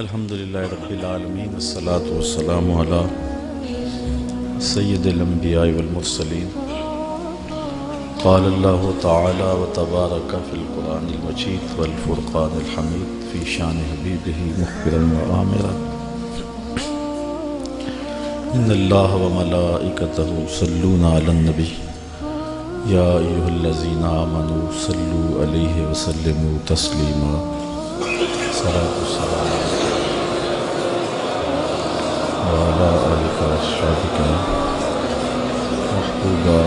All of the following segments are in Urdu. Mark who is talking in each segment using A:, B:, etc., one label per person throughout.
A: الحمدللہ رب العالمین والصلاة والسلام علی سید الانبیاء والمرسلین قال اللہ تعالی وتبارک فی القرآن المجید والفرقان الحمید فی شان حبیبہ مخبرا وآمرا ان اللہ وملائکتہ یصلون علی النبی یا ایہا الذین آمنوا صلوا علیہ وسلموا تسلیما صلاۃ والسلام وعلی آلک واصحابک محبوبہ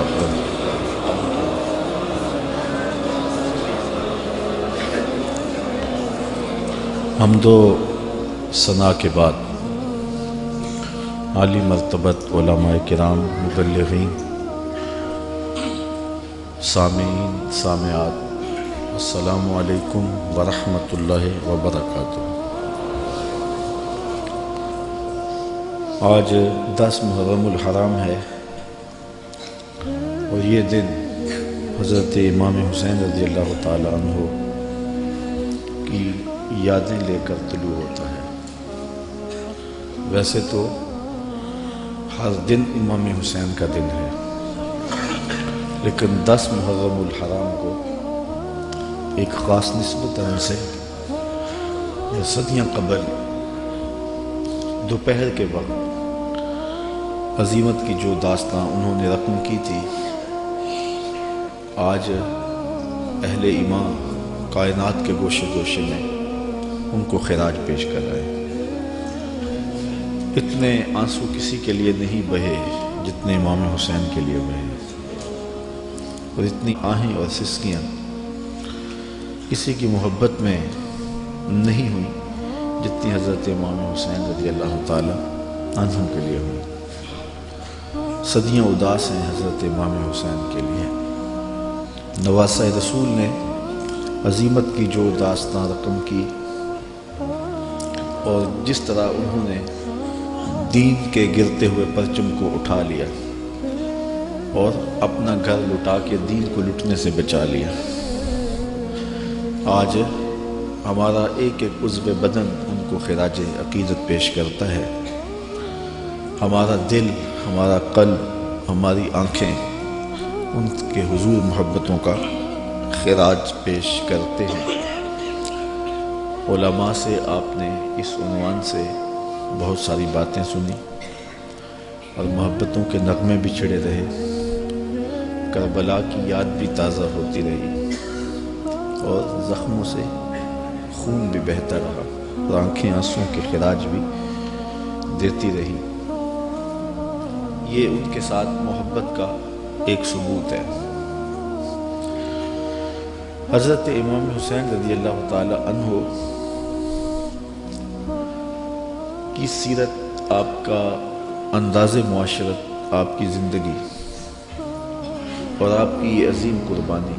A: حمد و ثنا کے بعد عالی مرتبت علماء کرام، مبلغین، سامعین، سامعات، السلام علیکم ورحمۃ اللہ وبرکاتہ۔ آج 10 محرم الحرام ہے اور یہ دن حضرت امام حسین رضی اللہ تعالی عنہ کی یادیں لے کر طلوع ہوتا ہے۔ ویسے تو ہر دن امام حسین کا دن ہے، لیکن 10 محرم الحرام کو ایک خاص نسبت سے صدیاں قبل دوپہر کے وقت عظیمت کی جو داستان انہوں نے رقم کی تھی، آج اہل ایمان کائنات کے گوشے گوشے میں ان کو خراج پیش کر رہے ہیں۔ اتنے آنسو کسی کے لیے نہیں بہے جتنے امام حسین کے لیے بہے، اور اتنی آہیں اور سسکیاں کسی کی محبت میں نہیں ہوئی جتنی حضرت امام حسین رضی اللہ تعالی عنہ کے لیے ہوئی۔ صدیاں اداس ہیں حضرت امام حسین کے لیے۔ نواسہ رسول نے عظیمت کی جو داستان رقم کی اور جس طرح انہوں نے دین کے گرتے ہوئے پرچم کو اٹھا لیا اور اپنا گھر لٹا کے دین کو لٹنے سے بچا لیا، آج ہمارا ایک ایک عضو بدن ان کو خراج عقیدت پیش کرتا ہے۔ ہمارا دل، ہمارا قلب، ہماری آنکھیں ان کے حضور محبتوں کا خراج پیش کرتے ہیں۔ علماء سے آپ نے اس عنوان سے بہت ساری باتیں سنی اور محبتوں کے نغمے بھی چھڑے رہے، کربلا کی یاد بھی تازہ ہوتی رہی اور زخموں سے خون بھی بہتا رہا اور آنکھیں آنسوں کے خراج بھی دیتی رہی۔ یہ ان کے ساتھ محبت کا ایک ثبوت ہے۔ حضرت امام حسین رضی اللہ تعالی عنہ کی سیرت، آپ کا انداز معاشرت، آپ کی زندگی اور آپ کی یہ عظیم قربانی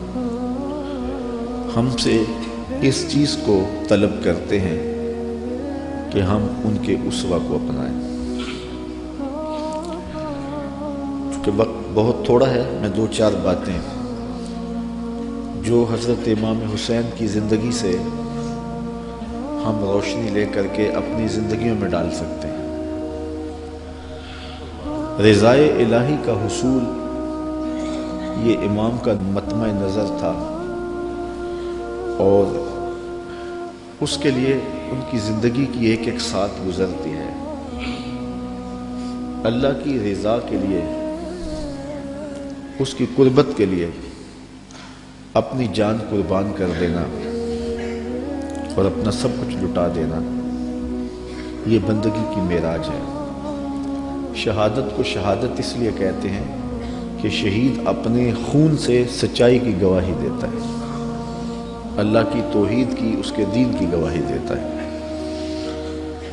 A: ہم سے اس چیز کو طلب کرتے ہیں کہ ہم ان کے اسوہ کو اپنائیں۔ چونکہ وقت بہت تھوڑا ہے، میں 2-4 باتیں جو حضرت امام حسین کی زندگی سے ہم روشنی لے کر کے اپنی زندگیوں میں ڈال سکتے ہیں۔ رضائے الہی کا حصول یہ امام کا مطمع نظر تھا، اور اس کے لیے ان کی زندگی کی ایک ایک ساتھ گزرتی ہے۔ اللہ کی رضا کے لیے، اس کی قربت کے لیے اپنی جان قربان کر دینا اور اپنا سب کچھ لٹا دینا، یہ بندگی کی معراج ہے۔ شہادت کو شہادت اس لیے کہتے ہیں کہ شہید اپنے خون سے سچائی کی گواہی دیتا ہے، اللہ کی توحید کی، اس کے دین کی گواہی دیتا ہے،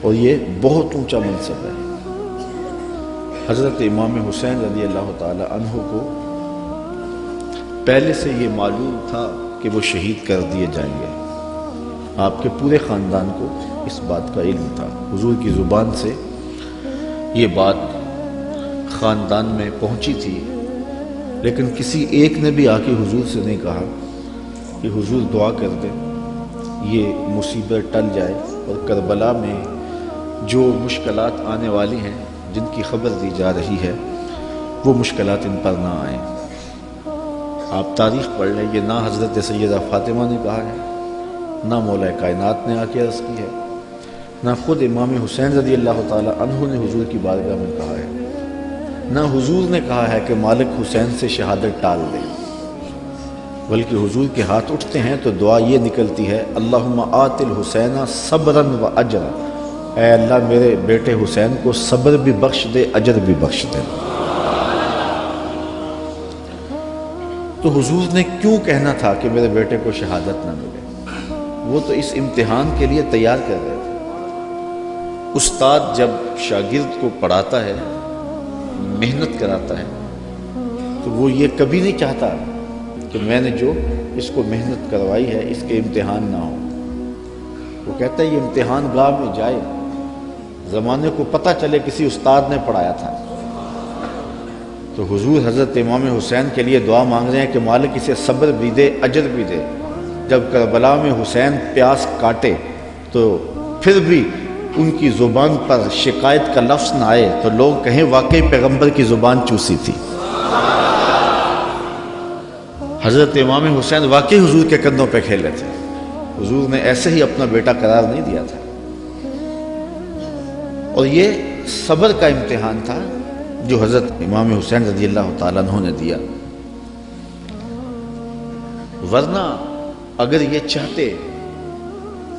A: اور یہ بہت اونچا منصب ہے۔ حضرت امام حسین رضی اللہ تعالی عنہ کو پہلے سے یہ معلوم تھا کہ وہ شہید کر دیے جائیں گے۔ آپ کے پورے خاندان کو اس بات کا علم تھا، حضور کی زبان سے یہ بات خاندان میں پہنچی تھی، لیکن کسی ایک نے بھی آ کے حضور سے نہیں کہا کہ حضور دعا کر دیں یہ مصیبت ٹل جائے اور کربلا میں جو مشکلات آنے والی ہیں، جن کی خبر دی جا رہی ہے، وہ مشکلات ان پر نہ آئیں۔ آپ تاریخ پڑھ لیں، یہ نہ حضرت سیدہ فاطمہ نے کہا ہے، نہ مولا کائنات نے آ کے عرض کی ہے، نہ خود امام حسین رضی اللہ تعالی عنہ نے حضور کی بارگاہ میں کہا ہے، نہ حضور نے کہا ہے کہ مالک حسین سے شہادت ٹال دے، بلکہ حضور کے ہاتھ اٹھتے ہیں تو دعا یہ نکلتی ہے، اللہم آت الحسین صبرا و اجرا، اے اللہ میرے بیٹے حسین کو صبر بھی بخش دے، اجر بھی بخش دے۔ تو حضور نے کیوں کہنا تھا کہ میرے بیٹے کو شہادت نہ ملے؟ وہ تو اس امتحان کے لیے تیار کر رہے تھے۔ استاد جب شاگرد کو پڑھاتا ہے، محنت کراتا ہے، تو وہ یہ کبھی نہیں چاہتا کہ میں نے جو اس کو محنت کروائی ہے اس کے امتحان نہ ہو۔ وہ کہتا ہے یہ امتحان گاہ میں جائے، زمانے کو پتہ چلے کسی استاد نے پڑھایا تھا۔ تو حضور حضرت امام حسین کے لیے دعا مانگ رہے ہیں کہ مالک اسے صبر بھی دے، اجر بھی دے۔ جب کربلا میں حسین پیاس کاٹے تو پھر بھی ان کی زبان پر شکایت کا لفظ نہ آئے تو لوگ کہیں واقعی پیغمبر کی زبان چوسی تھی۔ حضرت امام حسین واقعی حضور کے کندھوں پہ کھیلے تھے، حضور نے ایسے ہی اپنا بیٹا قرار نہیں دیا تھا۔ اور یہ صبر کا امتحان تھا جو حضرت امام حسین رضی اللہ تعالیٰ عنہ نے دیا، ورنہ اگر یہ چاہتے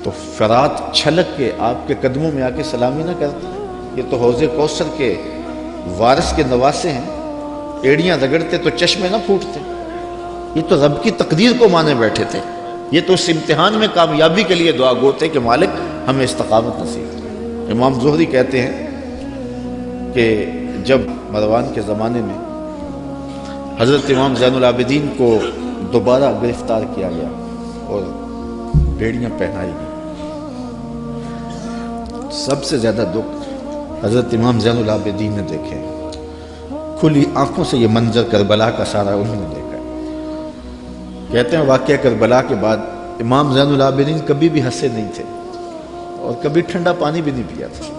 A: تو فرات چھلک کے آپ کے قدموں میں آ کے سلامی نہ کرتے۔ یہ تو حوض کوثر کے وارث کے نواسے ہیں، ایڑیاں رگڑتے تو چشمے نہ پھوٹتے۔ یہ تو رب کی تقدیر کو مانے بیٹھے تھے، یہ تو اس امتحان میں کامیابی کے لیے دعا گو تھے کہ مالک ہمیں استقامت نصیب کرے۔ امام زہری کہتے ہیں کہ جب مروان کے زمانے میں حضرت امام زین العابدین کو دوبارہ گرفتار کیا گیا اور بیڑیاں پہنائی گئی، سب سے زیادہ دکھ حضرت امام زین العابدین نے دیکھے، کھلی آنکھوں سے یہ منظر کربلا کا سارا انہوں نے دیکھا۔ کہتے ہیں واقعہ کربلا کے بعد امام زین العابدین کبھی بھی ہنسے نہیں تھے اور کبھی ٹھنڈا پانی بھی نہیں پیا تھا۔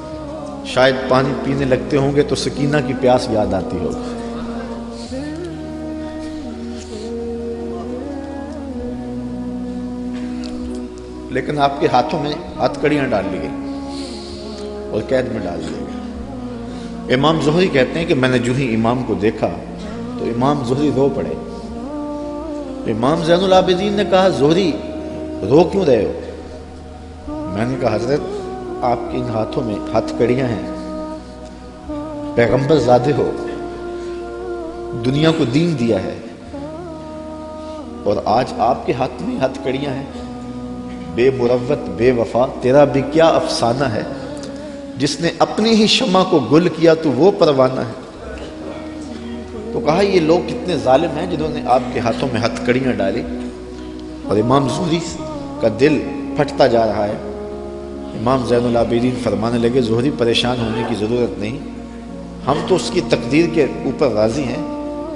A: شاید پانی پینے لگتے ہوں گے تو سکینہ کی پیاس یاد آتی ہوگی۔ لیکن آپ کے ہاتھوں میں ہاتھ کڑیاں ڈال لی گئی اور قید میں ڈال دیے گئے۔ امام زہری کہتے ہیں کہ میں نے جو ہی امام کو دیکھا تو امام زہری رو پڑے۔ امام زین العابدین نے کہا زہری رو کیوں رہے ہو؟ میں نے کہا حضرت آپ کے ان ہاتھوں میں ہاتھ کڑیاں ہیں، پیغمبر زادے ہو، دنیا کو دین دیا ہے، اور آج آپ کے ہاتھ میں ہاتھ کڑیاں ہیں۔ بے مروت بے وفا تیرا بھی کیا افسانہ ہے، جس نے اپنی ہی شمع کو گل کیا تو وہ پروانہ ہے۔ تو کہا یہ لوگ کتنے ظالم ہیں جنہوں نے آپ کے ہاتھوں میں ہتھ کڑیاں ڈالی۔ اور امام زہری کا دل پھٹتا جا رہا ہے۔ امام زین العابدین فرمانے لگے زہری پریشان ہونے کی ضرورت نہیں، ہم تو اس کی تقدیر کے اوپر راضی ہیں،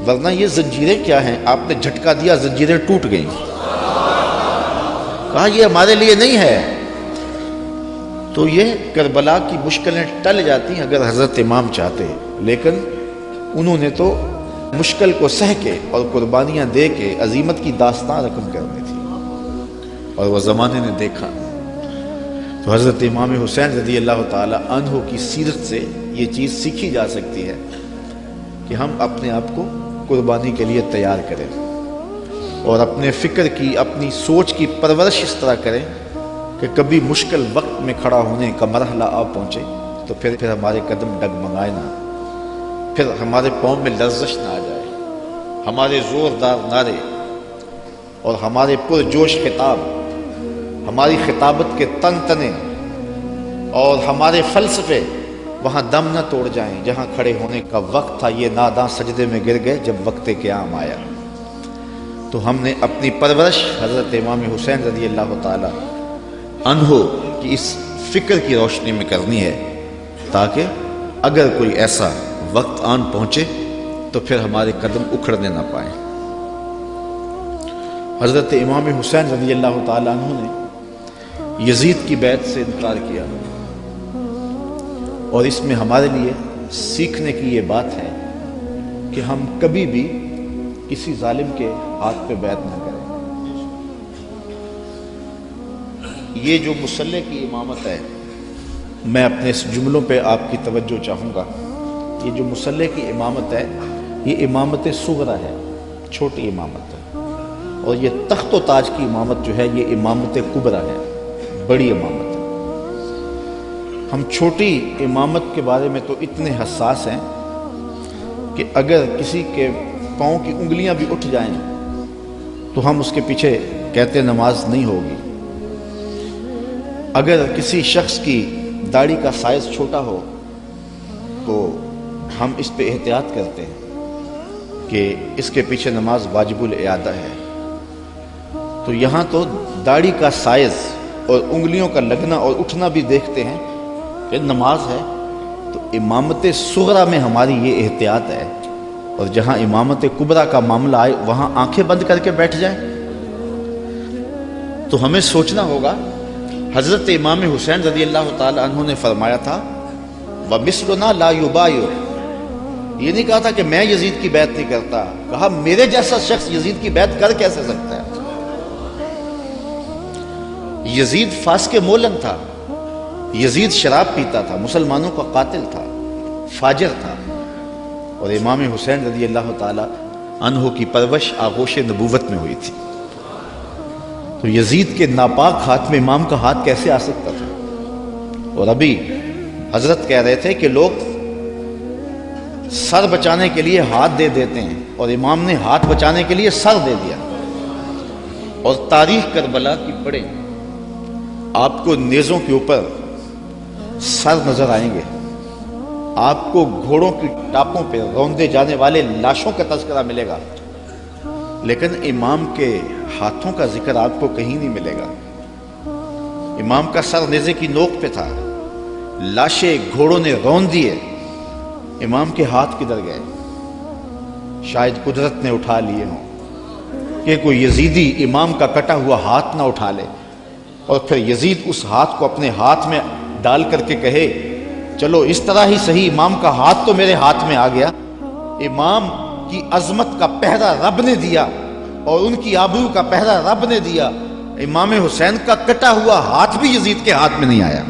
A: ورنہ یہ زنجیریں کیا ہیں؟ آپ نے جھٹکا دیا، زنجیریں ٹوٹ گئیں۔ کہا یہ ہمارے لیے نہیں ہے۔ تو یہ کربلا کی مشکلیں ٹل جاتی ہیں اگر حضرت امام چاہتے، لیکن انہوں نے تو مشکل کو سہ کے اور قربانیاں دے کے عظیمت کی داستان رقم کرنی تھی، اور وہ زمانے نے دیکھا۔ تو حضرت امام حسین رضی اللہ تعالی عنہ کی سیرت سے یہ چیز سیکھی جا سکتی ہے کہ ہم اپنے آپ کو قربانی کے لیے تیار کریں اور اپنے فکر کی، اپنی سوچ کی پرورش اس طرح کریں کہ کبھی مشکل وقت میں کھڑا ہونے کا مرحلہ آ پہنچے تو پھر ہمارے قدم ڈگمگائے نہ، پھر ہمارے پاؤں میں لرزش نہ آ جائے، ہمارے زوردار نعرے اور ہمارے پرجوش خطاب، ہماری خطابت کے تن تنے اور ہمارے فلسفے وہاں دم نہ توڑ جائیں جہاں کھڑے ہونے کا وقت تھا۔ یہ ناداں سجدے میں گر گئے جب وقت قیام آیا۔ تو ہم نے اپنی پرورش حضرت امام حسین رضی اللہ تعالی عنہ کی اس فکر کی روشنی میں کرنی ہے، تاکہ اگر کوئی ایسا وقت آن پہنچے تو پھر ہمارے قدم اکھڑنے نہ پائیں۔ حضرت امام حسین رضی اللہ تعالی عنہ نے یزید کی بیعت سے انکار کیا، اور اس میں ہمارے لیے سیکھنے کی یہ بات ہے کہ ہم کبھی بھی کسی ظالم کے ہاتھ پہ بیعت نہ کریں۔ یہ جو مصلی کی امامت ہے، میں اپنے اس جملوں پہ آپ کی توجہ چاہوں گا۔ یہ جو مصلی کی امامت ہے، یہ امامت صغرا ہے، چھوٹی امامت ہے، اور یہ تخت و تاج کی امامت جو ہے یہ امامت کبریٰ ہے، بڑی امامت ہے۔ ہم چھوٹی امامت کے بارے میں تو اتنے حساس ہیں کہ اگر کسی کے پاؤں کی انگلیاں بھی اٹھ جائیں تو ہم اس کے پیچھے کہتے نماز نہیں ہوگی۔ اگر کسی شخص کی داڑھی کا سائز چھوٹا ہو تو ہم اس پہ احتیاط کرتے ہیں کہ اس کے پیچھے نماز واجب الاعادہ ہے۔ تو یہاں تو داڑھی کا سائز اور انگلیوں کا لگنا اور اٹھنا بھی دیکھتے ہیں کہ نماز ہے۔ تو امامت صغرا میں ہماری یہ احتیاط ہے، اور جہاں امامت کبریٰ کا معاملہ آئے وہاں آنکھیں بند کر کے بیٹھ جائیں۔ تو ہمیں سوچنا ہوگا، حضرت امام حسین رضی اللہ تعالی عنہ نے فرمایا تھا وَمِثْلُنَا لَا يُبَايُعُ، یہ نہیں کہا تھا کہ میں یزید کی بیعت نہیں کرتا، کہا میرے جیسا شخص یزید کی بیعت کر کیسے سکتا ہے۔ یزید فاسق مولن تھا، یزید شراب پیتا تھا، مسلمانوں کا قاتل تھا، فاجر تھا، اور امام حسین رضی اللہ تعالی عنہ کی پرورش آغوش نبوت میں ہوئی تھی۔ تو یزید کے ناپاک ہاتھ میں امام کا ہاتھ کیسے آ سکتا تھا؟ اور ابھی حضرت کہہ رہے تھے کہ لوگ سر بچانے کے لیے ہاتھ دے دیتے ہیں، اور امام نے ہاتھ بچانے کے لیے سر دے دیا۔ اور تاریخ کربلا کی پڑھیں، آپ کو نیزوں کے اوپر سر نظر آئیں گے، آپ کو گھوڑوں کی ٹاپوں پہ روندے جانے والے لاشوں کا تذکرہ ملے گا، لیکن امام کے ہاتھوں کا ذکر آپ کو کہیں نہیں ملے گا۔ امام کا سر نیزے کی نوک پہ تھا، لاشیں گھوڑوں نے روند دیے، امام کے ہاتھ کدھر گئے؟ شاید قدرت نے اٹھا لیے ہوں کہ کوئی یزیدی امام کا کٹا ہوا ہاتھ نہ اٹھا لے، اور پھر یزید اس ہاتھ کو اپنے ہاتھ میں ڈال کر کے کہے چلو اس طرح ہی صحیح، امام کا ہاتھ تو میرے ہاتھ میں آ گیا۔ امام کی عظمت کا پہرا رب نے دیا، اور ان کی آبرو کا پہرا رب نے دیا۔ امام حسین کا کٹا ہوا ہاتھ بھی یزید کے ہاتھ میں نہیں آیا۔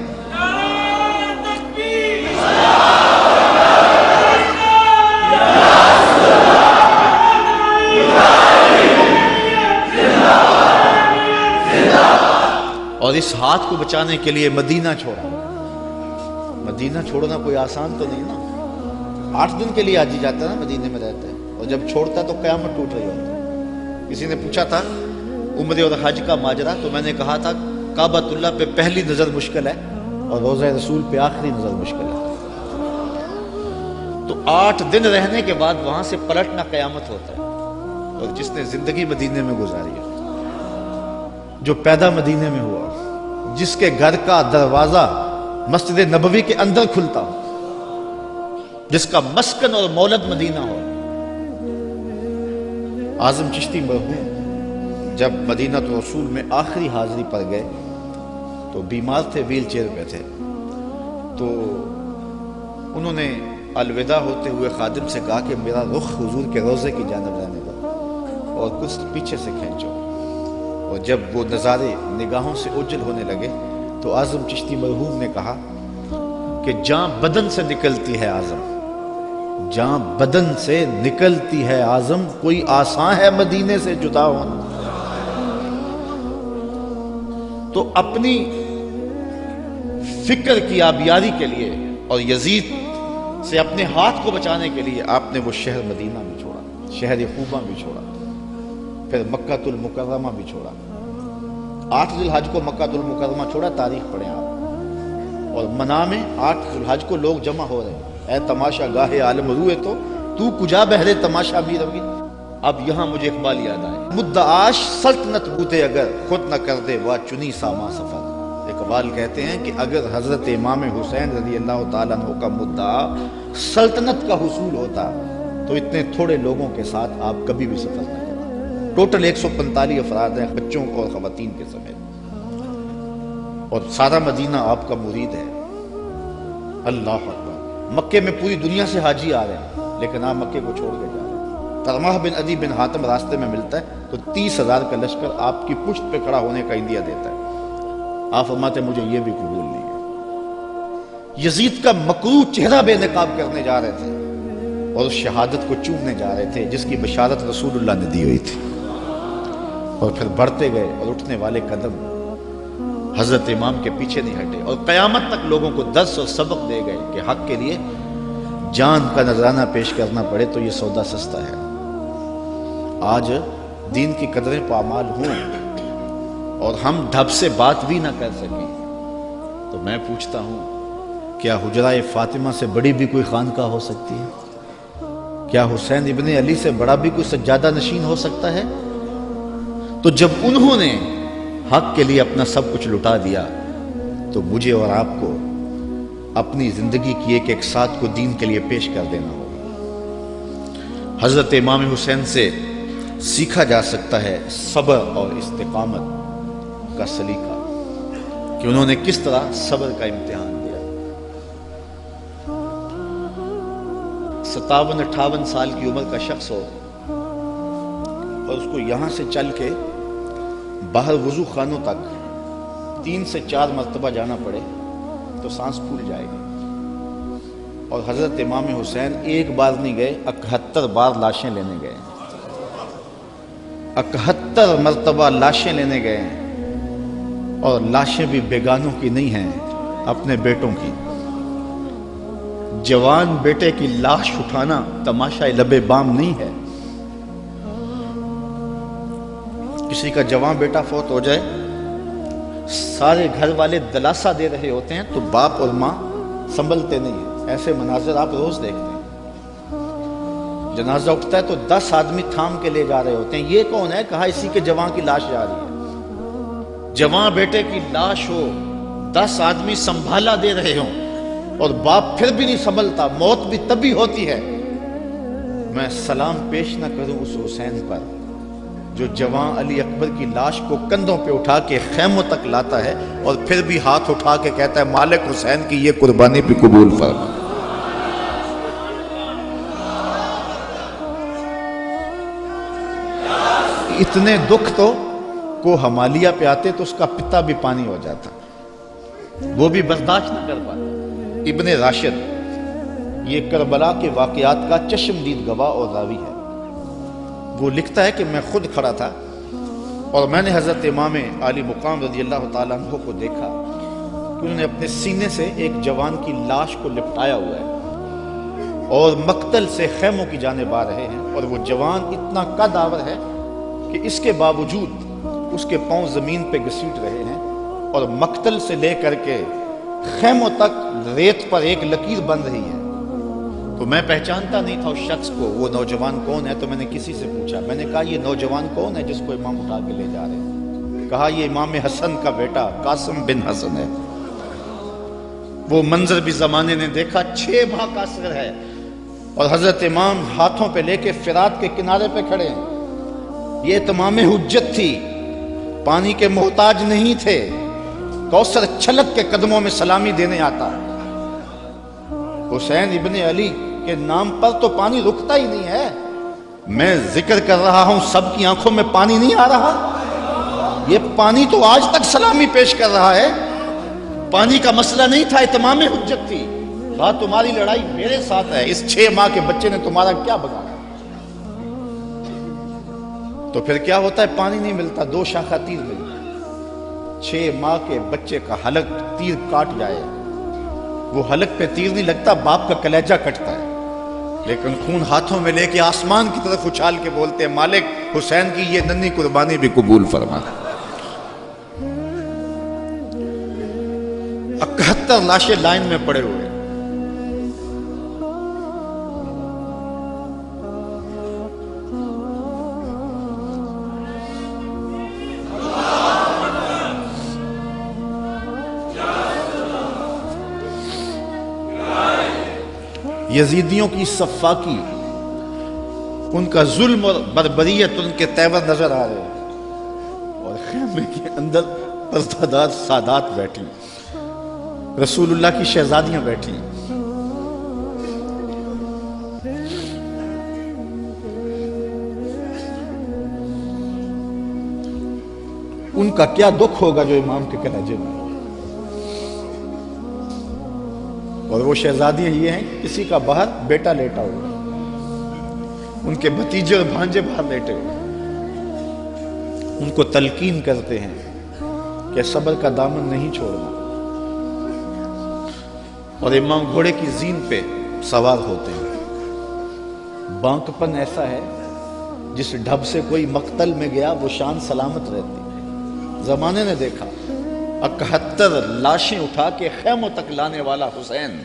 A: اور اس ہاتھ کو بچانے کے لیے مدینہ چھوڑا۔ مدینہ چھوڑنا کوئی آسان تو نہیں نا، 8 دن کے لیے حاجی جاتا ہے نا، مدینے میں رہتا ہے، اور جب چھوڑتا ہے تو قیامت ٹوٹ رہی ہوتی ہے۔ کسی نے پوچھا تھا عمرے اور حج کا ماجرا، تو میں نے کہا تھا کعبۃ اللہ پہ پہلی نظر مشکل ہے اور روضہ رسول پہ آخری نظر مشکل ہے۔ تو 8 دن رہنے کے بعد وہاں سے پلٹنا قیامت ہوتا ہے۔ اور جس نے زندگی مدینے میں گزاری ہے، جو پیدا مدینے میں ہوا، جس کے گھر کا دروازہ مسجد نبوی کے اندر کھلتا ہو، جس کا مسکن اور مولد مدینہ ہو۔ اعظم چشتی مرحوم جب مدینہ رسول میں آخری حاضری پر گئے تو بیمار تھے، ویل چیئر پہ تھے، تو انہوں نے الوداع ہوتے ہوئے خادم سے کہا کہ میرا رخ حضور کے روضے کی جانب رہنے دو اور کچھ پیچھے سے کھینچو۔ اور جب وہ نظارے نگاہوں سے اوجھل ہونے لگے تو اعظم چشتی مرحوم نے کہا کہ جان بدن سے نکلتی ہے اعظم، جان بدن سے نکلتی ہے اعظم، کوئی آسان ہے مدینے سے جدا ہونا۔ تو اپنی فکر کی آبیاری کے لیے اور یزید سے اپنے ہاتھ کو بچانے کے لیے آپ نے وہ شہر مدینہ بھی چھوڑا، شہر خوبہ بھی چھوڑا، پھر مکہ المکرمہ بھی چھوڑا۔ 8 ذی الحج کو مکہ المکرمہ چھوڑا، تاریخ پڑھیں آپ، اور منا میں 8 ذی الحج کو لوگ جمع ہو رہے ہیں، اے تماشا گاہ عالم روئے تو کجا بہرے تماشا بھی روی۔ اب یہاں مجھے اقبال یاد آئے، مدعاش سلطنت بوتے اگر خود نہ کر دے وا چنی ساما سفر۔ اقبال کہتے ہیں کہ اگر حضرت امام حسین رضی اللہ تعالیٰ عنہ کا مدعا سلطنت کا حصول ہوتا تو اتنے تھوڑے لوگوں کے ساتھ آپ کبھی بھی سفر نہ کریں۔ ٹوٹل 145 افراد ہیں، بچوں اور خواتین کے سمیت، اور سارا مدینہ آپ کا مرید ہے۔ اللہ اکبر. مکے میں پوری دنیا سے حاجی آ رہے ہیں لیکن آپ مکے کو چھوڑ کے جا رہے ہیں. طلحہ بن عدی بن حاتم راستے میں ملتا ہے تو 30,000 کا لشکر آپ کی پشت پہ کھڑا ہونے کا عندیہ دیتا ہے. آپ فرماتے مجھے یہ بھی قبول نہیں ہے. یزید کا مکروہ چہرہ بے نقاب کرنے جا رہے تھے اور اس شہادت کو چومنے جا رہے تھے جس کی بشارت رسول اللہ نے دی ہوئی تھی. اور پھر بڑھتے گئے اور اٹھنے والے قدم حضرت امام کے پیچھے نہیں ہٹے اور قیامت تک لوگوں کو درس اور سبق دے گئے کہ حق کے لیے جان کا نذرانہ پیش کرنا پڑے تو یہ سودا سستا ہے. آج دین کی قدریں پامال ہوں اور ہم ڈھب سے بات بھی نہ کر سکیں تو میں پوچھتا ہوں کیا حجرہ فاطمہ سے بڑی بھی کوئی خانقاہ ہو سکتی ہے؟ کیا حسین ابن علی سے بڑا بھی کوئی سجادہ نشین ہو سکتا ہے؟ تو جب انہوں نے حق کے لیے اپنا سب کچھ لٹا دیا تو مجھے اور آپ کو اپنی زندگی کی ایک ساتھ کو دین کے لیے پیش کر دینا ہوگا. حضرت امام حسین سے سیکھا جا سکتا ہے صبر اور استقامت کا سلیقہ کہ انہوں نے کس طرح صبر کا امتحان دیا. 57-58 سال کی عمر کا شخص ہو اور اس کو یہاں سے چل کے باہر وضو خانوں تک 3 سے 4 مرتبہ جانا پڑے تو سانس پھول جائے گی. اور حضرت امام حسین ایک بار نہیں گئے 71 بار لاشیں لینے گئے. 71 مرتبہ لاشیں لینے گئے اور لاشیں بھی بیگانوں کی نہیں ہیں اپنے بیٹوں کی. جوان بیٹے کی لاش اٹھانا تماشا لبے بام نہیں ہے. کسی کا جوان بیٹا فوت ہو جائے سارے گھر والے دلاسہ دے رہے ہوتے ہیں تو باپ اور ماں سنبھلتے نہیں ہیں. ایسے مناظر آپ روز دیکھتے ہیں. جنازہ اٹھتا ہے تو 10 آدمی تھام کے لے جا رہے ہوتے ہیں. یہ کون ہے؟ کہا اسی کے جوان کی لاش جا رہی ہے. جوان بیٹے کی لاش ہو 10 آدمی سنبھالا دے رہے ہوں اور باپ پھر بھی نہیں سنبھلتا. موت بھی تبھی ہوتی ہے. میں سلام پیش نہ کروں اس حسین پر جو جوان علی اکبر کی لاش کو کندھوں پہ اٹھا کے خیموں تک لاتا ہے اور پھر بھی ہاتھ اٹھا کے کہتا ہے مالک حسین کی یہ قربانی بھی قبول فرما. اتنے دکھ تو کو ہمالیہ پہ آتے تو اس کا پتا بھی پانی ہو جاتا, وہ بھی برداشت نہ کر پاتا. ابن راشد یہ کربلا کے واقعات کا چشمدید گواہ اور راوی ہے. وہ لکھتا ہے کہ میں خود کھڑا تھا اور میں نے حضرت امام عالی مقام رضی اللہ تعالیٰ عنہ کو دیکھا کہ انہوں نے اپنے سینے سے ایک جوان کی لاش کو لپٹایا ہوا ہے اور مقتل سے خیموں کی جانب آ رہے ہیں اور وہ جوان اتنا قد آور ہے کہ اس کے باوجود اس کے پاؤں زمین پہ گھسیٹ رہے ہیں اور مقتل سے لے کر کے خیموں تک ریت پر ایک لکیر بن رہی ہے. تو میں پہچانتا نہیں تھا اس شخص کو, وہ نوجوان کون ہے. تو میں نے کسی سے پوچھا, میں نے کہا یہ نوجوان کون ہے جس کو امام اٹھا کے لے جا رہے ہیں؟ کہا یہ امام حسن کا بیٹا قاسم بن حسن ہے. وہ منظر بھی زمانے نے دیکھا. 6 ماہ کا اثر ہے اور حضرت امام ہاتھوں پہ لے کے فرات کے کنارے پہ کھڑے ہیں. یہ تمام حجت تھی, پانی کے محتاج نہیں تھے. کوثر چھلک کے قدموں میں سلامی دینے آتا. حسین ابن علی کے نام پر تو پانی رکتا ہی نہیں ہے. میں ذکر کر رہا ہوں, سب کی آنکھوں میں پانی نہیں آ رہا. یہ پانی تو آج تک سلامی پیش کر رہا ہے. پانی کا مسئلہ نہیں تھا, اتمام حجت تھی. کہا تمہاری لڑائی میرے ساتھ ہے, اس 6 ماہ کے بچے نے تمہارا کیا بگاڑا. تو پھر کیا ہوتا ہے؟ پانی نہیں ملتا, 2 شاخہ تیر ملتا. 6 ماہ کے بچے کا حلق تیر کاٹ جائے, وہ حلق پہ تیر نہیں لگتا, باپ کا کلیجہ کٹتا ہے. لیکن خون ہاتھوں میں لے کے آسمان کی طرف اچھال کے بولتے ہیں مالک حسین کی یہ ننھی قربانی بھی قبول فرما. 71 لاشیں لائن میں پڑے ہوئے. یزیدیوں کی صفاقی, ان کا ظلم اور بربریت ان کے تیور نظر آ رہے ہیں اور خیمے کے اندر پردہ دار سادات بیٹھی. رسول اللہ کی شہزادیاں بیٹھی ہیں. ان کا کیا دکھ ہوگا جو امام کے کلیجے میں. اور وہ شہزادیاں یہ ہیں کہ کسی کا باہر بیٹا لیٹا ہوا، ان کے بھتیجے اور بھانجے باہر لیٹے ہوئے، ان کو تلقین کرتے ہیں کہ صبر کا دامن نہیں چھوڑنا. اور امام گھوڑے کی زین پہ سوار ہوتے ہیں. بانکپن ایسا ہے جس ڈھب سے کوئی مقتل میں گیا وہ شان سلامت رہتی. زمانے نے دیکھا 71 لاشیں اٹھا کے خیموں تک لانے والا حسین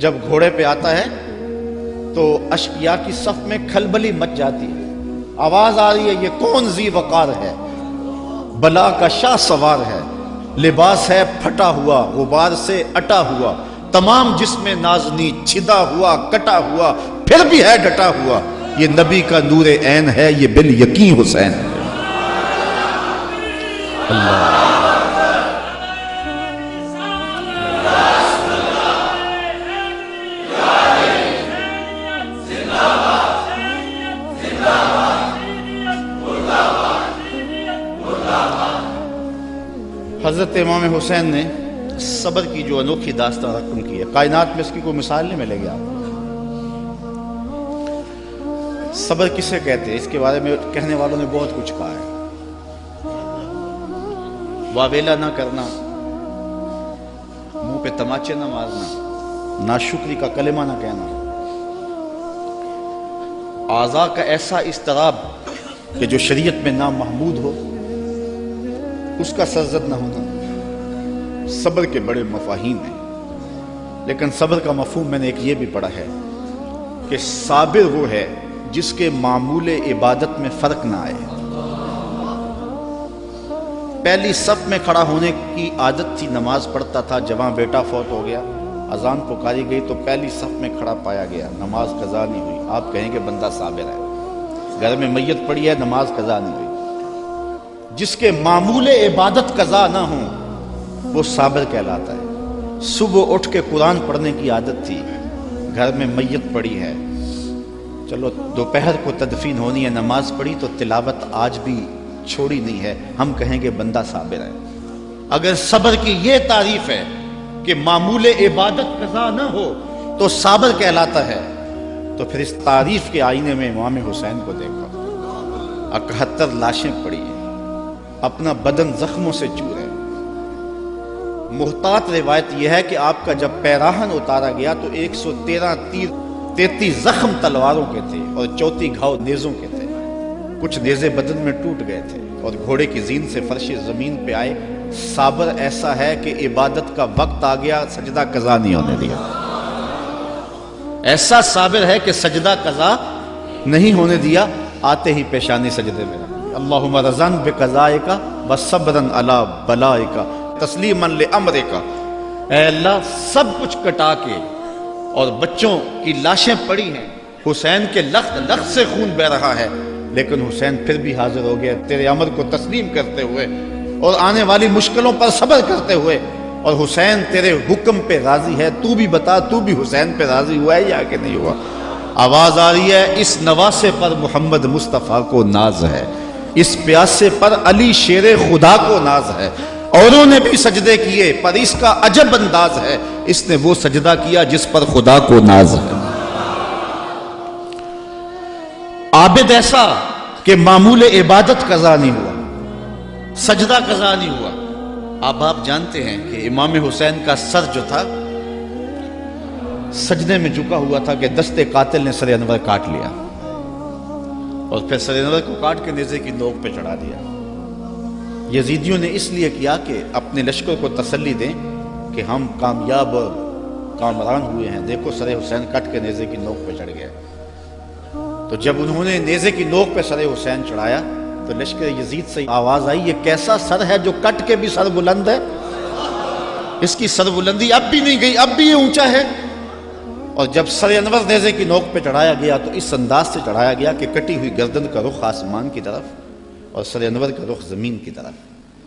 A: جب گھوڑے پہ آتا ہے تو اشقیاء کی صف میں کھلبلی مچ جاتی ہے. آواز آ رہی ہے یہ کون ذی وقار ہے، بلا کا شاہ سوار ہے، لباس ہے پھٹا ہوا غبار سے اٹا ہوا، تمام جسم نازنی چھدا ہوا کٹا ہوا پھر بھی ہے ڈٹا ہوا، یہ نبی کا نور عین ہے، یہ بالیقین حسین ہے. اللہ حضرت امام حسین نے صبر کی جو انوکھی داستان رقم کی ہے، کائنات میں اس کی کوئی مثال نہیں ملے گی آپ. صبر کسے کہتے ہیں اس کے بارے میں کہنے والوں نے بہت کچھ کہا ہے. واویلا نہ کرنا، منہ پہ تماچے نہ مارنا، ناشکری کا کلمہ نہ کہنا، اعضاء کا ایسا اضطراب کہ جو شریعت میں نامحمود ہو اس کا سرزد نہ ہونا. صبر کے بڑے مفاہیم ہیں، لیکن صبر کا مفہوم میں نے ایک یہ بھی پڑھا ہے کہ صابر وہ ہے جس کے معمول عبادت میں فرق نہ آئے. پہلی صف میں کھڑا ہونے کی عادت تھی، نماز پڑھتا تھا، جوان بیٹا فوت ہو گیا، اذان پکاری گئی تو پہلی صف میں کھڑا پایا گیا، نماز قضا نہیں ہوئی. آپ کہیں گے بندہ صابر ہے. گھر میں میت پڑی ہے، نماز قضا نہیں ہوئی. جس کے معمول عبادت قضا نہ ہوں وہ صابر کہلاتا ہے. صبح اٹھ کے قرآن پڑھنے کی عادت تھی، گھر میں میت پڑی ہے، چلو دوپہر کو تدفین ہونی ہے، نماز پڑھی تو تلاوت آج بھی چھوڑی نہیں ہے، ہم کہیں گے بندہ صابر ہے. اگر صبر کی یہ تعریف ہے کہ معمول عبادت قضا نہ ہو تو صابر کہلاتا ہے، تو پھر اس تعریف کے آئینے میں امام حسین کو دیکھو. 71 لاشیں پڑی ہیں، اپنا بدن زخموں سے چور ہے. محتاط روایت یہ ہے کہ آپ کا جب پیراہن اتارا گیا تو 113 تیر 33 زخم تلواروں کے تھے اور 34 گھاؤ نیزوں کے تھے. کچھ نیزے بدن میں ٹوٹ گئے تھے اور گھوڑے کی زین سے فرش زمین پہ آئے. صابر ایسا ہے کہ عبادت کا وقت آ گیا، سجدہ قضا نہیں ہونے دیا. ایسا صابر ہے کہ سجدہ قضا نہیں ہونے دیا، آتے ہی پیشانی سجدے میں. اللہم رضن بقضائک وصبرن علی بلائک تسلیما لامرک. اے اللہ سب کچھ کٹا کے، اور بچوں کی لاشیں پڑی ہیں، حسین کے لخت لخت سے خون بہ رہا ہے، لیکن حسین پھر بھی حاضر ہو گیا تیرے امر کو تسلیم کرتے ہوئے اور آنے والی مشکلوں پر صبر کرتے ہوئے. اور حسین تیرے حکم پہ راضی ہے، تو بھی بتا تو بھی حسین پہ راضی ہوا ہے یا کہ نہیں ہوا. آواز آ رہی ہے اس نواسے پر محمد مصطفیٰ کو ناز ہے، اس پیاسے پر علی شیر خدا کو ناز ہے. اوروں نے بھی سجدے کیے پر اس کا عجب انداز ہے، اس نے وہ سجدہ کیا جس پر خدا کو ناز ہے. عابد ایسا کہ معمول عبادت قضا نہیں ہوا، سجدہ قضا نہیں ہوا. اب آپ جانتے ہیں کہ امام حسین کا سر جو تھا سجدے میں جھکا ہوا تھا کہ دستے قاتل نے سر انور کاٹ لیا اور پھر سر انور کو کاٹ کے نیزے کی نوک پہ چڑھا دیا. یزیدیوں نے اس لیے کیا کہ اپنے لشکر کو تسلی دیں کہ ہم کامیاب اور کامران ہوئے ہیں، دیکھو سر حسین کٹ کے نیزے کی نوک پہ چڑھ گئے. تو جب انہوں نے نیزے کی نوک پہ سر حسین چڑھایا تو لشکر یزید سے آواز آئی یہ کیسا سر ہے جو کٹ کے بھی سر بلند ہے. اس کی سر بلندی اب بھی نہیں گئی، اب بھی یہ اونچا ہے. اور جب سر انور نیزے کی نوک پہ چڑھایا گیا تو اس انداز سے چڑھایا گیا کہ کٹی ہوئی گردن کا رخ آسمان کی طرف اور سر انور کا رخ زمین کی طرف.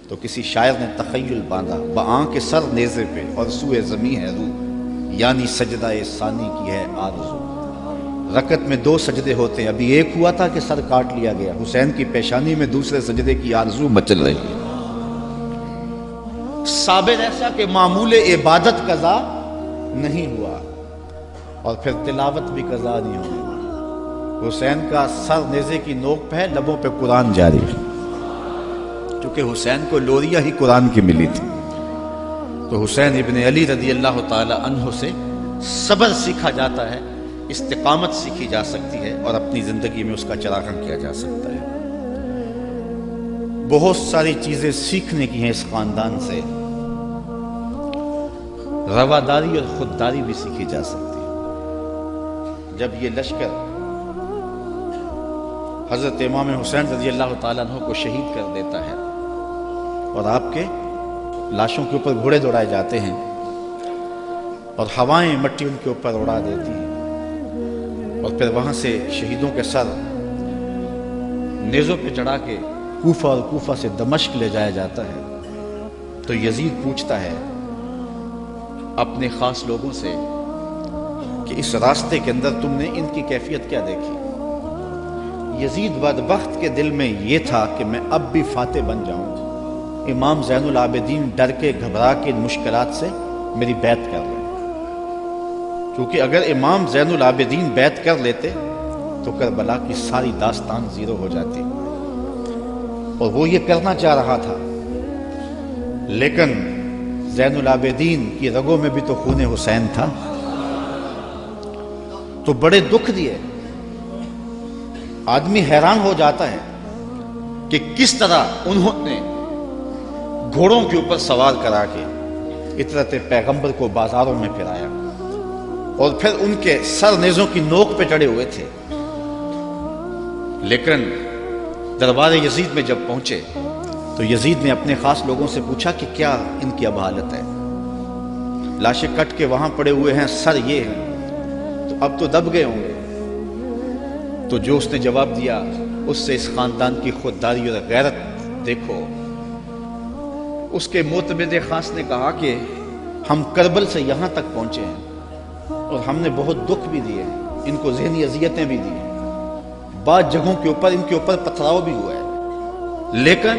A: تو کسی شاعر نے تخیل باندھا، بآں کے سر نیزے پہ اور سوئے زمیں ہے روح، یعنی سجدہ ثانی کی ہے آرزو۔ رکعت میں 2 سجدے ہوتے ہیں، ابھی ایک ہوا تھا کہ سر کاٹ لیا گیا، حسین کی پیشانی میں دوسرے سجدے کی آرزو مچل رہی ہے۔ صابر ایسا کہ معمول عبادت قضا نہیں ہوا، اور پھر تلاوت بھی قضا نہیں ہوئی۔ حسین کا سر نیزے کی نوک پہ ہے، لبوں پہ قرآن جاری ہے، کیونکہ حسین کو لوریہ ہی قرآن کی ملی تھی۔ تو حسین ابن علی رضی اللہ تعالی عنہ سے صبر سیکھا جاتا ہے، استقامت سیکھی جا سکتی ہے، اور اپنی زندگی میں اس کا چراغاں کیا جا سکتا ہے۔ بہت ساری چیزیں سیکھنے کی ہیں اس خاندان سے، رواداری اور خودداری بھی سیکھی جا سکتی ہے۔ جب یہ لشکر حضرت امام حسین رضی اللہ تعالیٰ عنہ کو شہید کر دیتا ہے، اور آپ کے لاشوں کے اوپر گھوڑے دوڑائے جاتے ہیں، اور ہوائیں مٹی ان کے اوپر اڑا دیتی ہیں، اور پھر وہاں سے شہیدوں کے سر نیزوں پہ چڑھا کے کوفہ اور کوفہ سے دمشق لے جایا جاتا ہے، تو یزید پوچھتا ہے اپنے خاص لوگوں سے کہ اس راستے کے اندر تم نے ان کی کیفیت کیا دیکھی؟ یزید بدبخت کے دل میں یہ تھا کہ میں اب بھی فاتح بن جاؤں، امام زین العابدین ڈر کے گھبرا کے ان مشکلات سے میری بیعت کر لیں، کیونکہ اگر امام زین العابدین بیعت کر لیتے تو کربلا کی ساری داستان زیرو ہو جاتی، اور وہ یہ کرنا چاہ رہا تھا، لیکن زین العابدین کی رگوں میں بھی تو خون حسین تھا، تو بڑے دکھ دیے۔ آدمی حیران ہو جاتا ہے کہ کس طرح انہوں نے گھوڑوں کے اوپر سوار کرا کے اطرت پیغمبر کو بازاروں میں پھرایا، اور پھر ان کے سر نیزوں کی نوک پہ چڑھے ہوئے تھے، لیکن دربار یزید میں جب پہنچے تو یزید نے اپنے خاص لوگوں سے پوچھا کہ کیا ان کی اب حالت ہے؟ لاشیں کٹ کے وہاں پڑے ہوئے ہیں، سر یہ ہیں، تو اب تو دب گئے ہوں گے۔ تو جو اس نے جواب دیا، اس سے اس خاندان کی خودداری اور غیرت دیکھو۔ اس کے معتمد خاص نے کہا کہ ہم کربل سے یہاں تک پہنچے ہیں، اور ہم نے بہت دکھ بھی دیے ہیں، ان کو ذہنی اذیتیں بھی دی ہیں، بعض جگہوں کے اوپر ان کے اوپر پتھراؤ بھی ہوا ہے، لیکن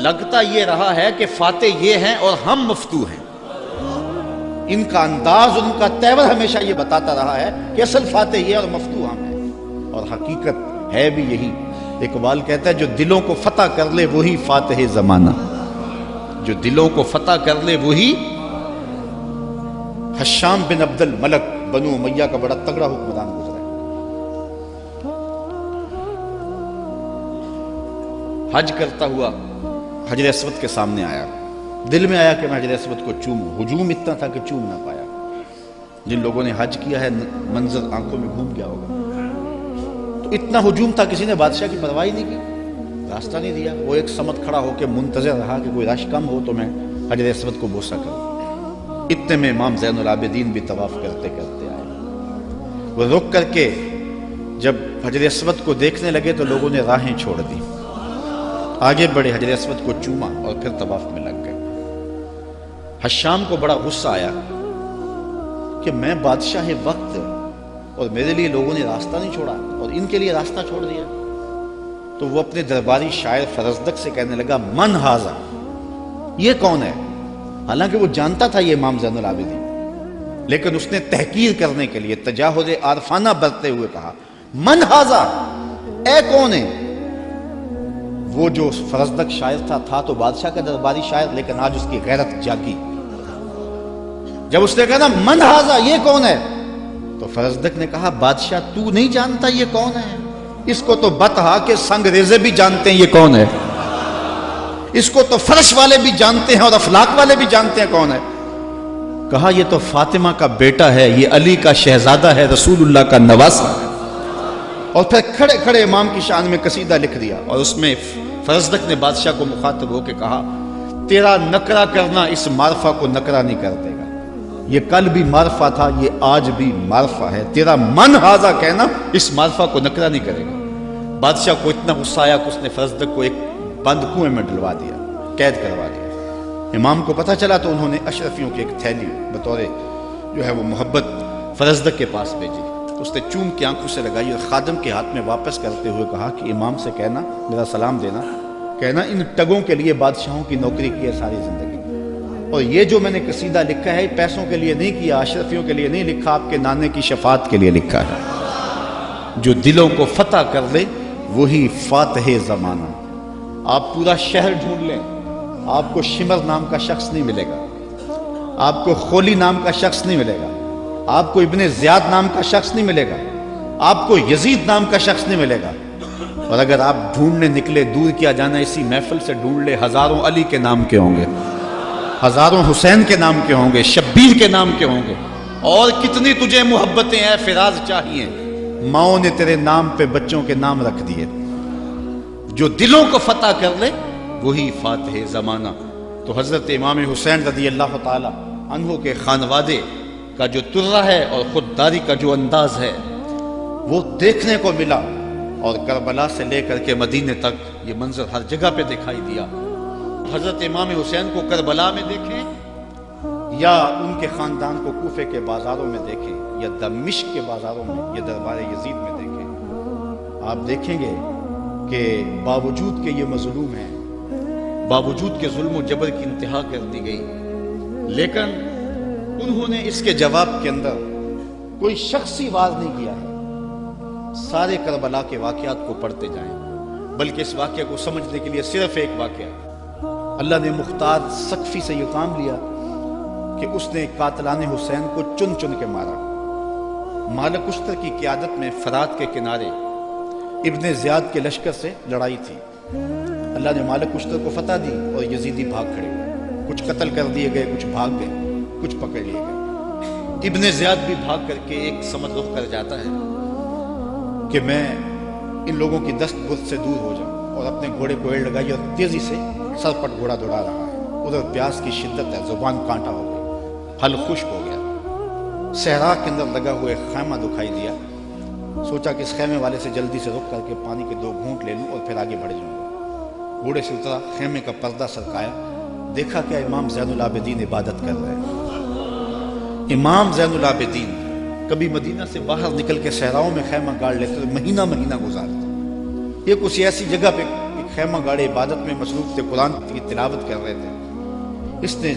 A: لگتا یہ رہا ہے کہ فاتح یہ ہیں اور ہم مفتوح ہیں۔ ان کا انداز، ان کا تیور ہمیشہ یہ بتاتا رہا ہے کہ اصل فاتح یہ اور مفتوح ہم ہیں، اور حقیقت ہے بھی یہی۔ اقبال کہتا ہے جو دلوں کو فتح کر لے وہی فاتح زمانہ، جو دلوں کو فتح کر لے وہی۔ حشام بن عبد الملک بنو امیہ کا بڑا تگڑا حکمران گزرا ہے، حج کرتا ہوا حجر اسود کے سامنے آیا، دل میں آیا کہ میں حجر اسود کو چوموں، ہجوم اتنا تھا کہ چوم نہ پایا۔ جن لوگوں نے حج کیا ہے منظر آنکھوں میں گھوم گیا ہوگا، تو اتنا ہجوم تھا، کسی نے بادشاہ کی پرواہ نہیں کی، راستہ نہیں دیا۔ وہ ایک سمت کھڑا ہو کے منتظر رہا کہ کوئی رش کم ہو تو میں حجر اسود کو بوسہ کروں۔ اتنے میں امام زین العابدین بھی طواف کرتے کرتے آئے، وہ رک کر کے جب حجر اسود کو دیکھنے لگے تو لوگوں نے راہیں چھوڑ دی، آگے بڑھے، حجر اسود کو چوما اور پھر طواف میں لگ گئے۔ حشام کو بڑا غصہ آیا کہ میں بادشاہ وقت اور میرے لیے لوگوں نے راستہ نہیں چھوڑا اور ان کے لیے راستہ چھوڑ دیا۔ تو وہ اپنے درباری شاعر فرزدق سے کہنے لگا من ھذا، یہ کون ہے؟ حالانکہ وہ جانتا تھا یہ امام زین العابدین، لیکن اس نے تحقیر کرنے کے لیے تجاہل عارفانہ برتتے ہوئے کہا من ھذا، اے کون ہے؟ وہ جو فرزدق شاعر تھا تو بادشاہ کا درباری شاعر، لیکن آج اس کی غیرت جاگی۔ جب اس نے کہا نا من ھذا، یہ کون ہے، تو فرزدق نے کہا بادشاہ تو نہیں جانتا یہ کون ہے؟ اس کو تو بطحا کے سنگ ریزے بھی جانتے ہیں یہ کون ہے، اس کو تو فرش والے بھی جانتے ہیں اور افلاک والے بھی جانتے ہیں کون ہے۔ کہا یہ تو فاطمہ کا بیٹا ہے، یہ علی کا شہزادہ ہے، رسول اللہ کا نواسہ ہے۔ اور پھر کھڑے کھڑے امام کی شان میں قصیدہ لکھ دیا، اور اس میں فرزدق نے بادشاہ کو مخاطب ہو کے کہا تیرا نکرہ کرنا اس معرفہ کو نکرہ نہیں کر دے گا، یہ کل بھی معرفہ تھا، یہ آج بھی معرفہ ہے، تیرا من ھذا کہنا اس معرفہ کو نکرہ نہیں کرے گا۔ بادشاہ کو اتنا غصہ آیا کہ اس نے فرزدق کو ایک بند کنویں میں ڈلوا دیا،
B: قید کروا دیا۔ امام کو پتہ چلا تو انہوں نے اشرفیوں کی ایک تھیلی بطور جو ہے وہ محبت فرزدق کے پاس بھیجی۔ اس نے چوم کی آنکھوں سے لگائی اور خادم کے ہاتھ میں واپس کرتے ہوئے کہا کہ امام سے کہنا، میرا سلام دینا، کہنا ان ٹگوں کے لیے بادشاہوں کی نوکری کی ہے ساری زندگی، اور یہ جو میں نے قصیدہ لکھا ہے پیسوں کے لیے نہیں کیا، اشرفیوں کے لیے نہیں لکھا، آپ کے نانے کی شفاعت کے لیے لکھا ہے۔ جو دلوں کو فتح کر لے وہی فاتح زمانہ۔ آپ پورا شہر ڈھونڈ لیں، آپ کو شمر نام کا شخص نہیں ملے گا، آپ کو خولی نام کا شخص نہیں ملے گا، آپ کو ابن زیاد نام کا شخص نہیں ملے گا، آپ کو یزید نام کا شخص نہیں ملے گا۔ اور اگر آپ ڈھونڈنے نکلے، دور کیا جانا، اسی محفل سے ڈھونڈ لے، ہزاروں علی کے نام کے ہوں گے، ہزاروں حسین کے نام کے ہوں گے، شبیر کے نام کے ہوں گے، اور کتنی تجھے محبتیں ہیں فراز چاہیے، ماؤں نے تیرے نام پہ بچوں کے نام رکھ دیے۔ جو دلوں کو فتح کر لے وہی فاتح زمانہ۔ تو حضرت امام حسین رضی اللہ تعالی عنہ کے خانوادے کا جو ترہ ہے اور خودداری کا جو انداز ہے وہ دیکھنے کو ملا، اور کربلا سے لے کر کے مدینے تک یہ منظر ہر جگہ پہ دکھائی دیا۔ حضرت امام حسین کو کربلا میں دیکھیں یا ان کے خاندان کو کوفے کے بازاروں میں دیکھیں یا دمشق کے بازاروں میں یا دربار یزید میں دیکھیں، آپ دیکھیں گے کہ باوجود کہ یہ مظلوم ہیں، باوجود کہ ظلم و جبر کی انتہا کر دی گئی، لیکن انہوں نے اس کے جواب کے اندر کوئی شخصی وار نہیں کیا ہے۔ سارے کربلا کے واقعات کو پڑھتے جائیں، بلکہ اس واقعہ کو سمجھنے کے لیے صرف ایک واقعہ، اللہ نے مختار سقفی سے یہ کام لیا کہ اس نے قاتلان حسین کو چن چن کے مارا۔ مالک اشتر کی قیادت میں فرات کے کنارے ابن زیاد کے لشکر سے لڑائی تھی، اللہ نے مالک اشتر کو فتح دی اور یزیدی بھاگ کھڑے ہوئے، کچھ قتل کر دیے گئے، کچھ بھاگ گئے، کچھ پکڑ لیے گئے۔ ابن زیاد بھی بھاگ کر کے ایک سمت رخ کر جاتا ہے کہ میں ان لوگوں کی دست برد سے دور ہو جاؤں، اور اپنے گھوڑے کو ایڑ لگائی اور تیزی سے سرپٹ گھوڑا دوڑا رہا ہے۔ ادھر پیاس کی شدت ہے، زبان کانٹا ہو گئی، حل خشک ہو گیا۔ صحرا کے اندر لگا ہوئے خیمہ دکھائی دیا، سوچا کہ اس خیمے والے سے جلدی سے رک کر کے پانی کے 2 گھونٹ لے لوں اور پھر آگے بڑھ جاؤں گا۔ گھوڑے سے اترا، خیمے کا پردہ سرکایا، دیکھا کہ امام زین العابدین عبادت کر رہے ہیں۔ امام زین العابدین کبھی مدینہ سے باہر نکل کے صحراؤں میں خیمہ گاڑ لیتے تھے، مہینہ مہینہ گزارتے۔ یہ کچھ ایسی جگہ پہ خیمہ گاڑے عبادت میں مصروف تھے، قرآن کی تلاوت کر رہے تھے۔ اس نے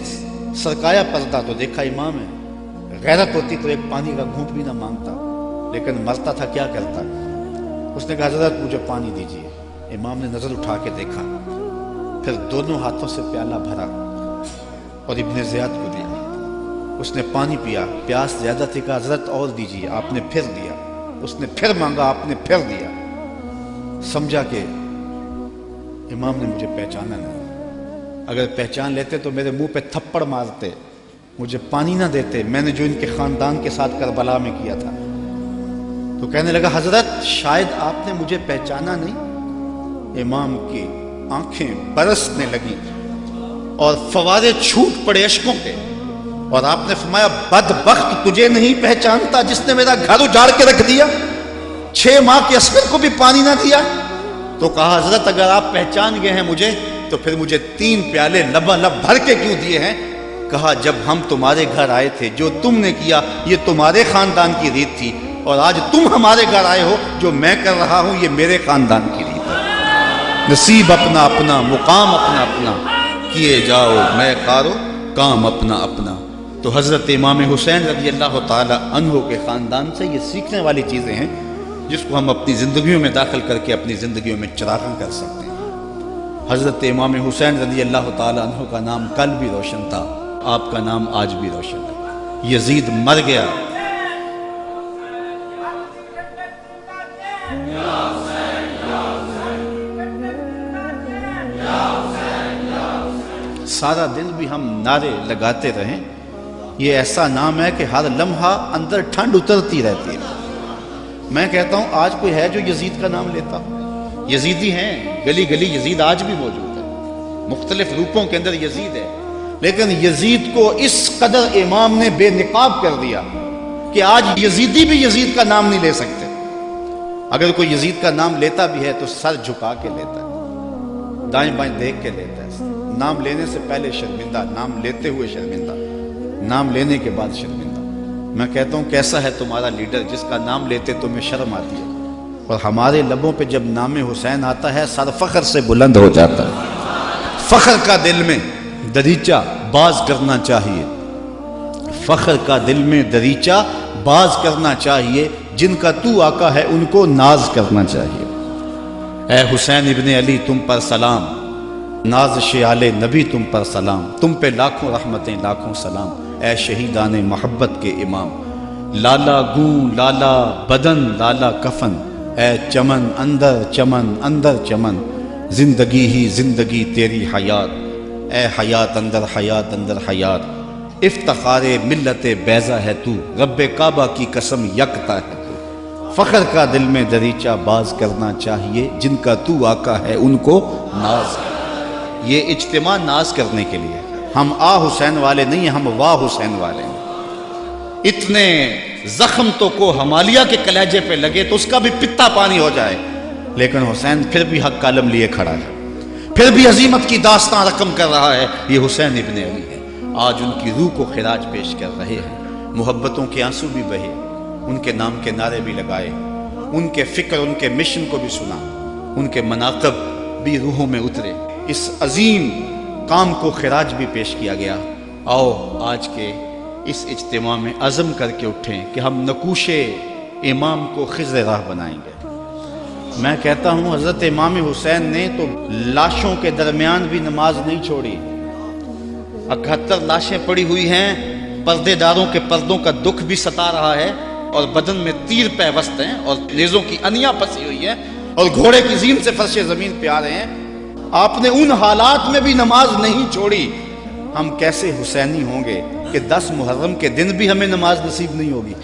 B: سرکایا پردہ تو دیکھا امام ہے، غیرت ہوتی تو ایک پانی کا گھونٹ بھی نہ مانگتا، لیکن مرتا تھا کیا کرتا۔ اس نے کہا حضرت مجھے پانی دیجیے۔ امام نے نظر اٹھا کے دیکھا، پھر دونوں ہاتھوں سے پیالہ بھرا اور ابن زیاد کو دیا۔ اس نے پانی پیا، پیاس زیادہ تھی، کہا حضرت اور دیجیے، آپ نے پھر دیا۔ اس نے پھر مانگا، آپ نے پھر دیا۔ سمجھا کہ امام نے مجھے پہچانا نہیں، اگر پہچان لیتے تو میرے منہ پہ تھپڑ مارتے، مجھے پانی نہ دیتے، میں نے جو ان کے خاندان کے ساتھ کربلا میں کیا تھا۔ تو کہنے لگا حضرت شاید آپ نے مجھے پہچانا نہیں۔ امام کی آنکھیں برسنے لگی اور فوارے چھوٹ پڑے اشکوں کے، اور آپ نے فرمایا بدبخت تجھے نہیں پہچانتا جس نے میرا گھر اجاڑ کے رکھ دیا، 6 ماہ کے عسکر کو بھی پانی نہ دیا۔ تو کہا حضرت اگر آپ پہچان گئے ہیں مجھے تو پھر مجھے 3 پیالے لبا بھر کے کیوں دیے ہیں؟ کہا جب ہم تمہارے گھر آئے تھے جو تم نے کیا یہ تمہارے خاندان کی ریت تھی، اور آج تم ہمارے گھر آئے ہو جو میں کر رہا ہوں یہ میرے خاندان کی ریت ہے۔ نصیب اپنا اپنا، مقام اپنا اپنا، کیے جاؤ میں کارو کام اپنا اپنا۔ تو حضرت امام حسین رضی اللہ تعالی عنہ کے خاندان سے یہ سیکھنے والی چیزیں ہیں جس کو ہم اپنی زندگیوں میں داخل کر کے اپنی زندگیوں میں چراغاں کر سکتے ہیں۔ حضرت امام حسین رضی اللہ تعالی عنہ کا نام کل بھی روشن تھا، آپ کا نام آج بھی روشن ہے۔ یزید مر گیا، سارا دن بھی ہم نعرے لگاتے رہیں، یہ ایسا نام ہے کہ ہر لمحہ اندر ٹھنڈ اترتی رہتی ہے۔ میں کہتا ہوں آج کوئی ہے جو یزید کا نام لیتا؟ یزیدی ہیں، گلی گلی یزید آج بھی موجود ہے، مختلف روپوں کے اندر یزید ہے، لیکن یزید کو اس قدر امام نے بے نقاب کر دیا کہ آج یزیدی بھی یزید کا نام نہیں لے سکتے۔ اگر کوئی یزید کا نام لیتا بھی ہے تو سر جھکا کے لیتا ہے، دائیں بائیں دیکھ کے لیتا ہے، نام لینے سے پہلے شرمندہ، نام لیتے ہوئے شرمندہ، نام لینے کے بعد شرمندہ۔ میں کہتا ہوں کیسا ہے تمہارا لیڈر جس کا نام لیتے تمہیں شرم آتی ہے، اور ہمارے لبوں پہ جب نام حسین آتا ہے سر فخر سے بلند ہو جاتا ہے۔ فخر کا دل میں دریچہ باز کرنا چاہیے، فخر کا دل میں دریچہ باز کرنا چاہیے، جن کا تو آقا ہے ان کو ناز کرنا چاہیے۔ اے حسین ابن علی تم پر سلام، نازش آل نبی تم پر سلام، تم پہ لاکھوں رحمتیں لاکھوں سلام، اے شہیدان محبت کے امام۔ لالا گوں لالا بدن لالا کفن، اے چمن اندر چمن، زندگی ہی زندگی تیری حیات، اے حیات اندر حیات، افتخار ملت بیضا ہے تو، رب کعبہ کی قسم یکتا ہے تو۔ فخر کا دل میں دریچہ باز کرنا چاہیے، جن کا تو آقا ہے ان کو ناز۔ یہ اجتماع ناز کرنے کے لیے، ہم آ حسین والے نہیں ہیں، ہم واہ حسین والے ہیں۔ اتنے زخم تو کو ہمالیہ کے کلیجے پہ لگے تو اس کا بھی پتا پانی ہو جائے، لیکن حسین پھر بھی حق کالم لیے کھڑا ہے، پھر بھی عظیمت کی داستان رقم کر رہا ہے۔ یہ حسین ابن علی ہے، آج ان کی روح کو خراج پیش کر رہے ہیں، محبتوں کے آنسو بھی بہے، ان کے نام کے نعرے بھی لگائے، ان کے فکر ان کے مشن کو بھی سنا، ان کے مناقب بھی روحوں میں اترے، اس عظیم کام کو خراج بھی پیش کیا گیا۔ آؤ آج کے اس اجتماع میں عزم کر کے اٹھیں کہ ہم نقوش امام کو خضر راہ بنائیں گے۔ میں کہتا ہوں حضرت امام حسین نے تو لاشوں کے درمیان بھی نماز نہیں چھوڑی، 71 لاشیں پڑی ہوئی ہیں، پردے داروں کے پردوں کا دکھ بھی ستا رہا ہے، اور بدن میں تیر پیوست ہیں، اور نیزوں کی انیاں پھنسی ہوئی ہیں، اور گھوڑے کی زین سے فرش زمین پہ آ رہے ہیں۔ آپ نے ان حالات میں بھی نماز نہیں چھوڑی۔ ہم کیسے حسینی ہوں گے کہ 10 محرم کے دن بھی ہمیں نماز نصیب نہیں ہوگی؟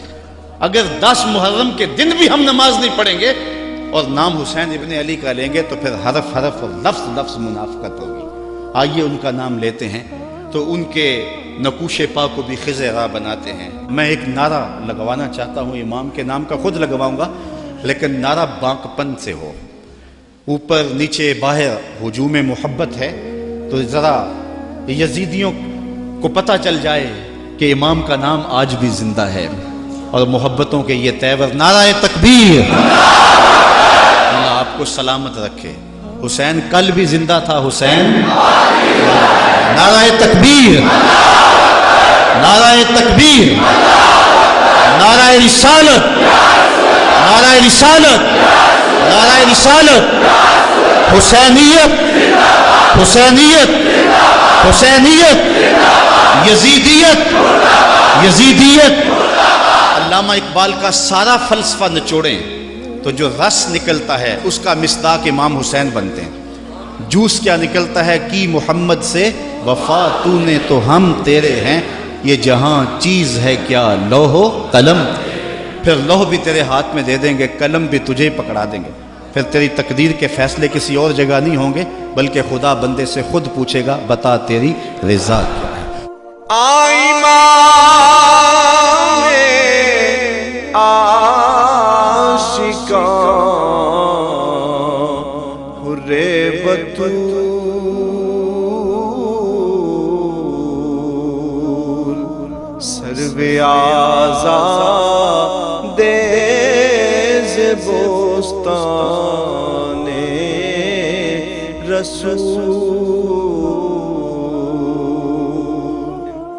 B: اگر 10 محرم کے دن بھی ہم نماز نہیں پڑھیں گے اور نام حسین ابن علی کا لیں گے تو پھر حرف حرف اور لفظ لفظ منافقت ہوگی۔ آئیے ان کا نام لیتے ہیں تو ان کے نقوش پا کو بھی خضر راہ بناتے ہیں۔ میں ایک نعرہ لگوانا چاہتا ہوں، امام کے نام کا خود لگواؤں گا، لیکن نعرہ بانک پن سے ہو، اوپر نیچے باہر ہجوم محبت ہے، تو ذرا یزیدیوں کو پتہ چل جائے کہ امام کا نام آج بھی زندہ ہے، اور محبتوں کے یہ تیور نعرہ تکبیر۔ اللہ آپ کو سلامت رکھے۔ حسین کل بھی زندہ تھا، حسین نعرہ تکبیر، نعرہ تکبیر، نعرہ رسالت، نعرہ رسالت، نعرہ رسالت، حسینیت، حسینیت، حسینیت، یزیدیت، یزیدیت۔ علامہ اقبال کا سارا فلسفہ نچوڑیں تو جو رس نکلتا ہے اس کا مصداق امام حسین بنتے ہیں۔ جوس کیا نکلتا ہے کہ محمد سے وفا تو نے تو ہم تیرے ہیں، یہ جہاں چیز ہے کیا لوح و قلم، پھر لوح بھی تیرے ہاتھ میں دے دیں گے، قلم بھی تجھے پکڑا دیں گے، پھر تیری تقدیر کے فیصلے کسی اور جگہ نہیں ہوں گے، بلکہ خدا بندے سے خود پوچھے گا بتا تیری رضا کیا ہے۔
C: سرو آزاد بوستان رسول،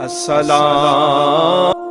C: السلام